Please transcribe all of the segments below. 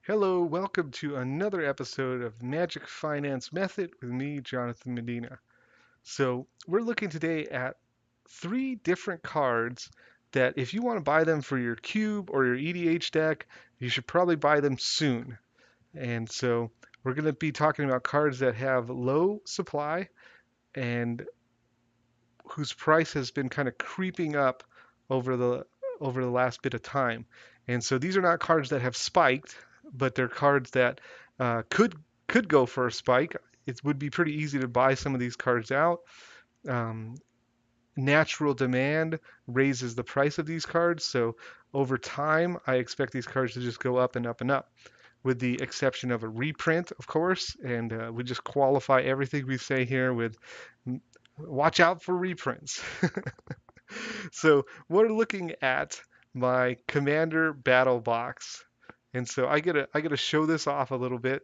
Hello, welcome to another episode of Magic Finance Method with me, Jonathan Medina. So, we're looking today at three different cards that if you want to buy them for your cube or your EDH deck, you should probably buy them soon. And so, we're going to be talking about cards that have low supply and whose price has been kind of creeping up over the over the last bit of time. And so these are not cards that have spiked, but they're cards that could go for a spike. It would be pretty easy to buy some of these cards out. Um, Natural demand raises the price of these cards, so over time, I expect these cards to just go up and up and up, with the exception of a reprint, of course. And we just qualify everything we say here with watch out for reprints. So we're looking at my Commander Battle Box. And so I gotta show this off a little bit.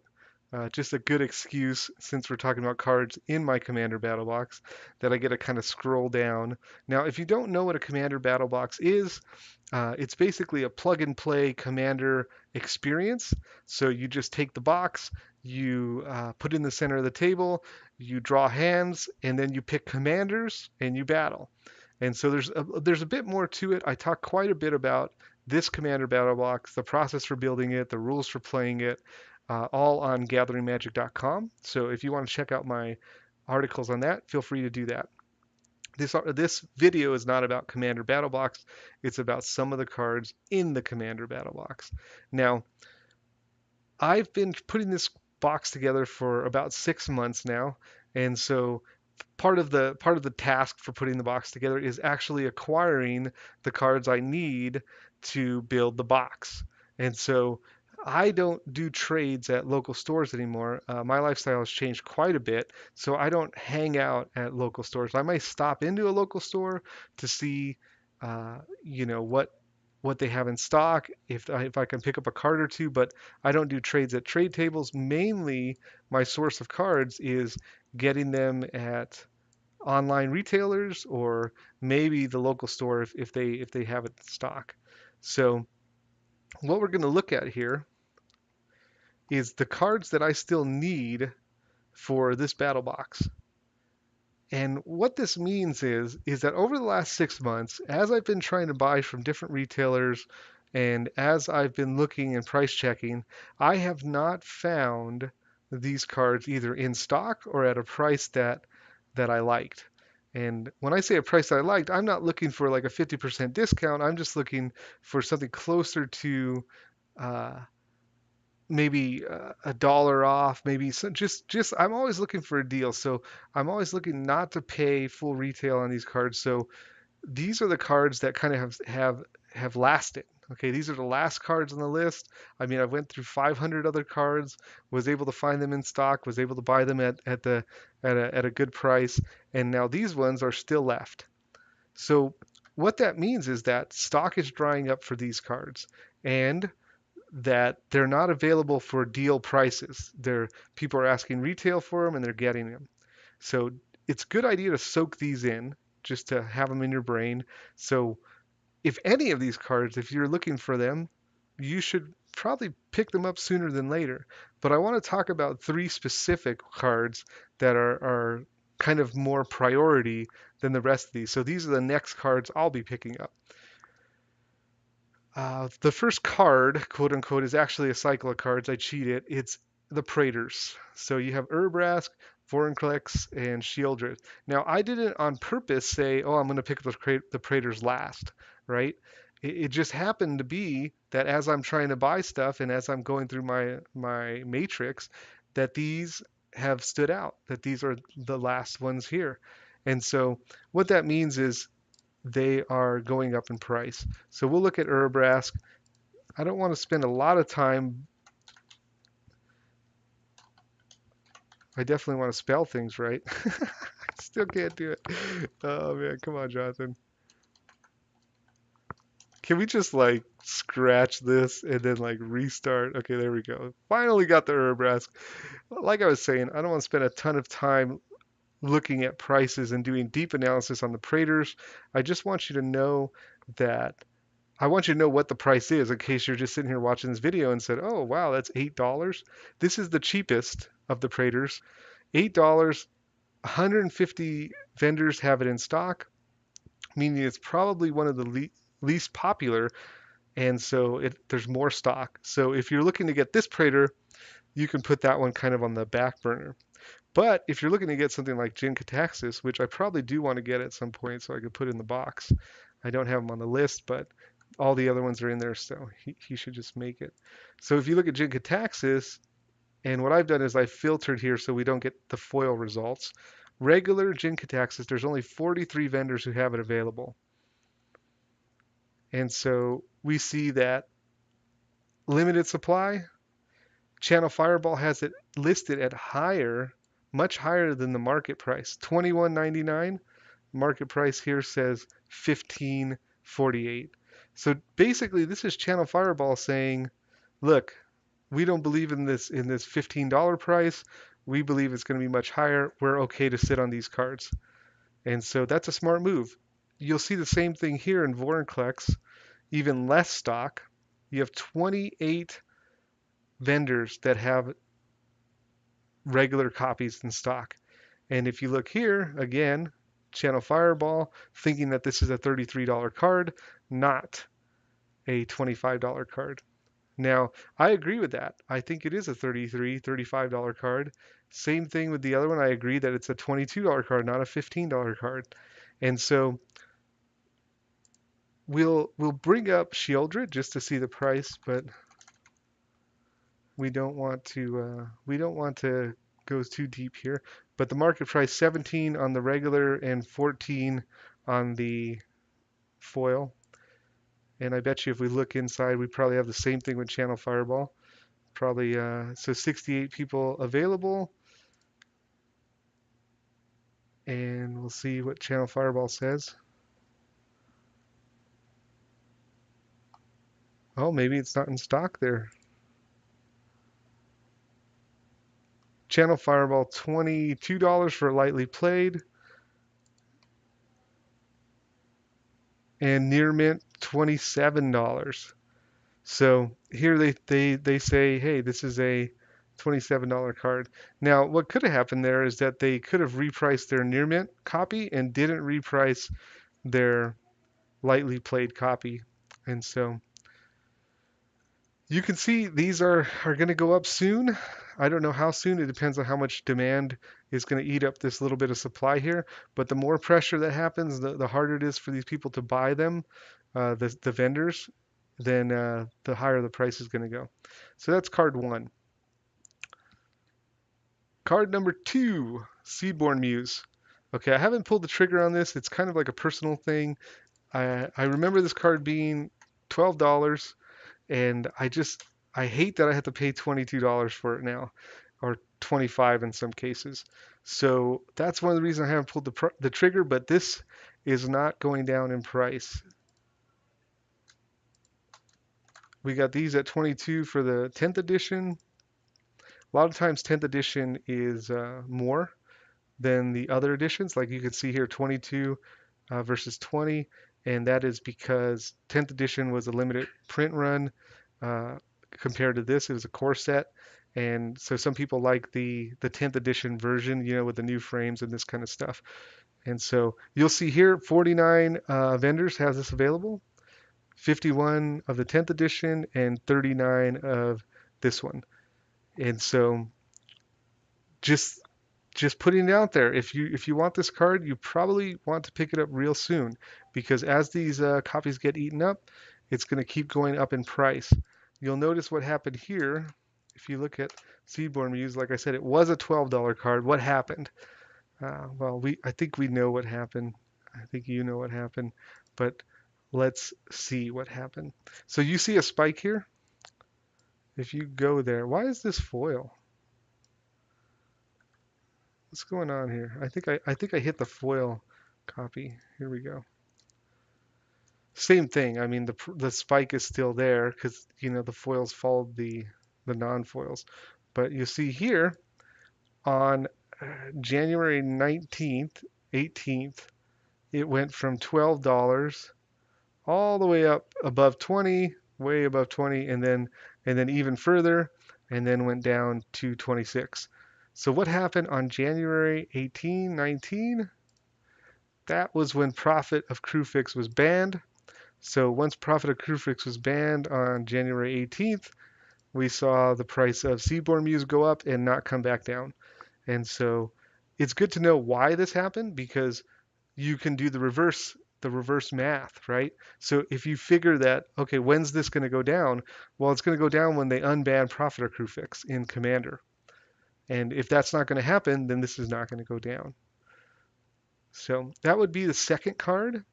Just a good excuse since we're talking about cards in my Commander Battle Box that I get to kind of scroll down. Now, if you don't know what a Commander Battle Box is, it's basically a plug and play Commander experience. So you just take the box, you put it in the center of the table, you draw hands, and then you pick commanders and you battle. And so there's a bit more to it. I talk quite a bit about this Commander Battle Box, the process for building it, the rules for playing it, all on gatheringmagic.com. So if you want to check out my articles on that, feel free to do that. This video is not about Commander Battle Box. It's about some of the cards in the Commander Battle Box. Now, I've been putting this box together for about 6 months now, and so part of the task for putting the box together is actually acquiring the cards I need to build the box. And so I don't do trades at local stores anymore. My lifestyle has changed quite a bit, so I don't hang out at local stores. I might stop into a local store to see, what they have in stock, if I can pick up a card or two, but I don't do trades at trade tables. Mainly, my source of cards is getting them at online retailers or maybe the local store if they have it in stock. So what we're going to look at here is the cards that I still need for this battle box. And what this means is that over the last 6 months, as I've been trying to buy from different retailers and as I've been looking and price checking, I have not found these cards either in stock or at a price that I liked. And when I say a price that I liked, I'm not looking for like a 50% discount. I'm just looking for something closer to uh, maybe a dollar off, maybe just I'm always looking for a deal. So I'm always looking not to pay full retail on these cards. So these are the cards that kind of have lasted. Okay, these are the last cards on the list. I mean, I went through 500 other cards, was able to find them in stock, was able to buy them at a good price, and now these ones are still left. So what that means is that stock is drying up for these cards, and that they're not available for deal prices. People are asking retail for them, and they're getting them. So it's a good idea to soak these in just to have them in your brain. So if any of these cards, if you're looking for them, you should probably pick them up sooner than later. But I want to talk about three specific cards that are kind of more priority than the rest of these. So these are the next cards I'll be picking up. The first card, quote unquote, is actually a cycle of cards. I cheated. It's the Praetors. So you have Urabrask, Vorinclex, and Sheoldred. Now, I didn't on purpose say, oh, I'm going to pick the Praetors last, right? It just happened to be that as I'm trying to buy stuff and as I'm going through my matrix, that these have stood out, that these are the last ones here. And so what that means is they are going up in price. So we'll look at Urabrask. I don't want to spend a lot of time. I definitely want to spell things right. I still can't do it. Oh man, come on, Jonathan. Can we just like scratch this and then like restart? Okay, there we go. Finally got the Urabrask. Like I was saying, I don't want to spend a ton of time looking at prices and doing deep analysis on the Praetors. I just want you to know that I want you to know what the price is in case you're just sitting here watching this video and said, oh, wow, that's $8. This is the cheapest of the Praters. $8, 150 vendors have it in stock, meaning it's probably one of the least popular, and so there's more stock. So if you're looking to get this Prater, you can put that one kind of on the back burner. But if you're looking to get something like Jin Kataxis, which I probably do want to get at some point so I could put in the box, I don't have him on the list, but all the other ones are in there, so he should just make it. So if you look at Jin Kataxis, and what I've done is I've filtered here so we don't get the foil results. Regular Jin Kataxis, there's only 43 vendors who have it available. And so we see that limited supply, Channel Fireball has it listed at higher, much higher than the market price. $21.99. Market price here says $15.48. So basically this is Channel Fireball saying, look, we don't believe in this $15 price. We believe it's going to be much higher. We're okay to sit on these cards. And so that's a smart move. You'll see the same thing here in Vorinclex, even less stock. You have 28 vendors that have regular copies in stock. And if you look here, again, Channel Fireball, thinking that this is a $33 card, not a $25 card. Now, I agree with that. I think it is a $33, $35 card. Same thing with the other one. I agree that it's a $22 card, not a $15 card. And so we'll bring up Sheoldred just to see the price, but we don't want to go too deep here. But the market price 17 on the regular and 14 on the foil. And I bet you if we look inside, we probably have the same thing with Channel Fireball. Probably so 68 people available. And we'll see what Channel Fireball says. Oh, maybe it's not in stock there. Channel Fireball, $22 for lightly played. And near mint, $27. So here they say, hey, this is a $27 card. Now, what could have happened there is that they could have repriced their near mint copy and didn't reprice their lightly played copy. And so you can see these are going to go up soon. I don't know how soon. It depends on how much demand is going to eat up this little bit of supply here. But the more pressure that happens, the harder it is for these people to buy them, the vendors, then the higher the price is going to go. So that's card one. Card number two, Seedborn Muse. Okay, I haven't pulled the trigger on this. It's kind of like a personal thing. I remember this card being $12. And I hate that I have to pay $22 for it now, or 25 in some cases. So that's one of the reasons I haven't pulled the trigger, but this is not going down in price. We got these at 22 for the 10th edition. A lot of times 10th edition is more than the other editions. Like you can see here, 22 versus 20, and that is because 10th edition was a limited print run. Compared to this, it was a core set, and so some people like the 10th edition version, with the new frames and this kind of stuff. And so you'll see here, 49 vendors has this available, 51 of the 10th edition, and 39 of this one. And so just putting it out there, if you want this card, you probably want to pick it up real soon, because as these copies get eaten up, it's going to keep going up in price. You'll notice what happened here. If you look at Seedborn Muse, like I said, it was a $12 card. What happened? Well, I think we know what happened. I think you know what happened, but let's see what happened. So you see a spike here? If you go there, why is this foil? What's going on here? I think I hit the foil copy. Here we go. Same thing. I mean, the spike is still there because the foils followed the non-foils. But you see here on January 19th, 18th, it went from $12 all the way up above 20, way above 20, and then even further, and then went down to 26. So what happened on January 18, 19? That was when Profit of Crewfix was banned. So once Profit of Crewfix was banned on January 18th, we saw the price of Seaborn Muse go up and not come back down. And so it's good to know why this happened because you can do the reverse math, right? So if you figure that, okay, when's this going to go down? Well, it's going to go down when they unban Profit or Crewfix in Commander. And if that's not going to happen, then this is not going to go down. So that would be the second card.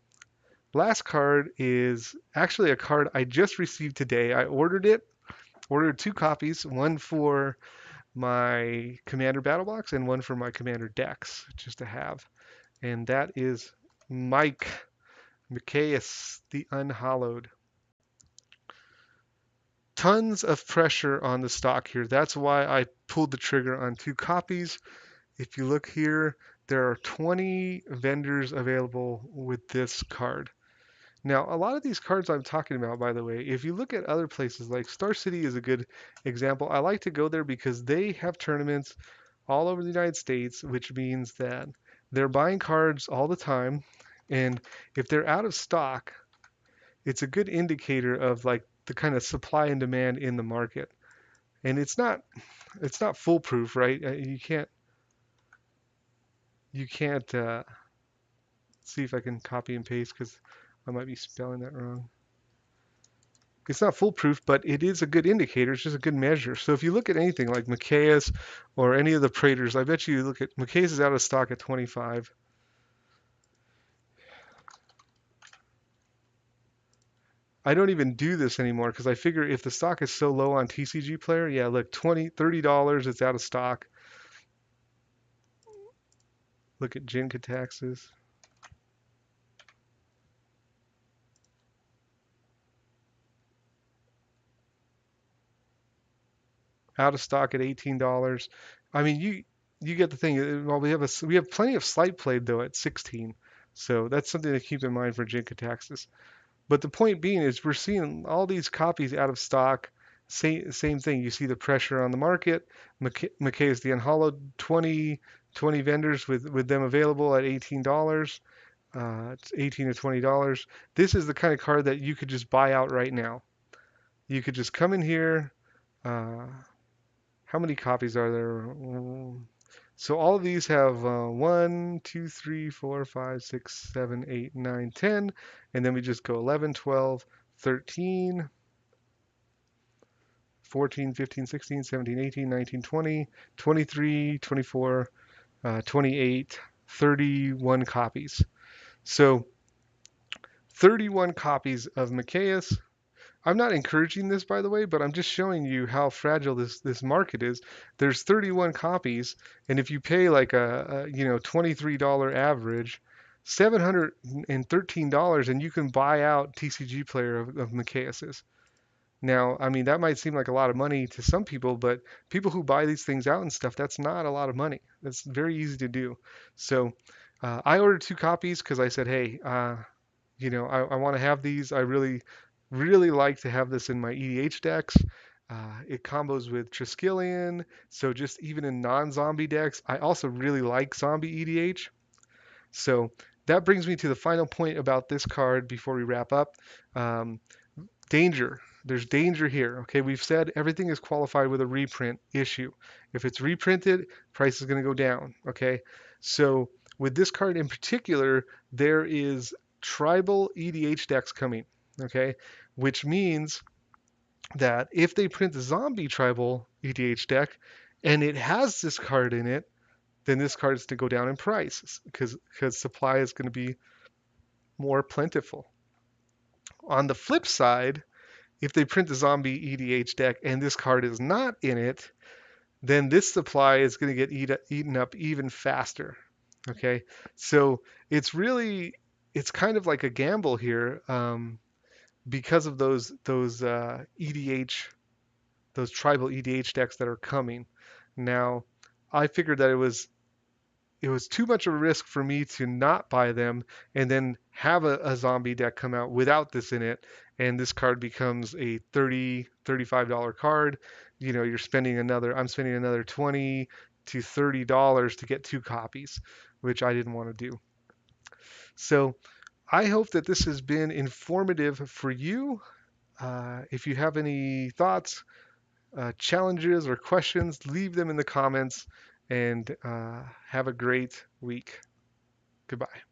Last card is actually a card I just received today. I ordered two copies, one for my Commander Battle Box and one for my Commander decks, just to have. And that is Mike Micaeus, the Unhallowed. Tons of pressure on the stock here. That's why I pulled the trigger on two copies. If you look here, there are 20 vendors available with this card. Now, a lot of these cards I'm talking about, by the way, if you look at other places, like Star City is a good example. I like to go there because they have tournaments all over the United States, which means that they're buying cards all the time. And if they're out of stock, it's a good indicator of like the kind of supply and demand in the market. And it's not foolproof, right? You can't see if I can copy and paste because I might be spelling that wrong. It's not foolproof, but it is a good indicator. It's just a good measure. So if you look at anything like Micaeus or any of the Praetors, I bet you look at Micaeus is out of stock at 25. I don't even do this anymore because I figure if the stock is so low on TCG Player, yeah, look, 20, $30, it's out of stock. Look at Jin-Kataxis. Out of stock at $18. I mean, you get the thing. Well, we have plenty of Slight Played though at 16. So that's something to keep in mind for Jin-Kataxis. But the point being is we're seeing all these copies out of stock. Same thing. You see the pressure on the market. McKay is the Unhallowed 20 vendors with them available at $18. It's $18 to $20. This is the kind of card that you could just buy out right now. You could just come in here. Uh, how many copies are there? So all of these have 1, 2, 3, 4, 5, 6, 7, 8, 9, 10. And then we just go 11, 12, 13, 14, 15, 16, 17, 18, 19, 20, 23, 24, 28, 31 copies. So 31 copies of Micaeus. I'm not encouraging this, by the way, but I'm just showing you how fragile this market is. There's 31 copies, and if you pay like a $23 average, $713, and you can buy out TCG Player of Micaeus's. Now, I mean, that might seem like a lot of money to some people, but people who buy these things out and stuff, that's not a lot of money. That's very easy to do. So I ordered two copies because I said, hey, I want to have these. I really, really like to have this in my EDH decks. It combos with Triskelion, so just even in non-zombie decks, I also really like zombie EDH. So that brings me to the final point about this card before we wrap up. Um, Danger. There's danger here. Okay, we've said everything is qualified with a reprint issue. If it's reprinted, price is going to go down. Okay, so with this card in particular, there is tribal EDH decks coming. Okay, which means that if they print the zombie tribal EDH deck and it has this card in it, then this card is to go down in price because supply is going to be more plentiful. On the flip side, if they print the zombie EDH deck and this card is not in it, then this supply is going to get eaten up even faster. Okay, so it's kind of like a gamble here because of those EDH those tribal EDH decks that are coming. Now, I figured that it was too much of a risk for me to not buy them and then have a zombie deck come out without this in it, and this card becomes a $35 card. I'm spending another 20 to $30 to get two copies, which I didn't want to do. So I hope that this has been informative for you. If you have any thoughts, challenges, or questions, leave them in the comments, and have a great week. Goodbye.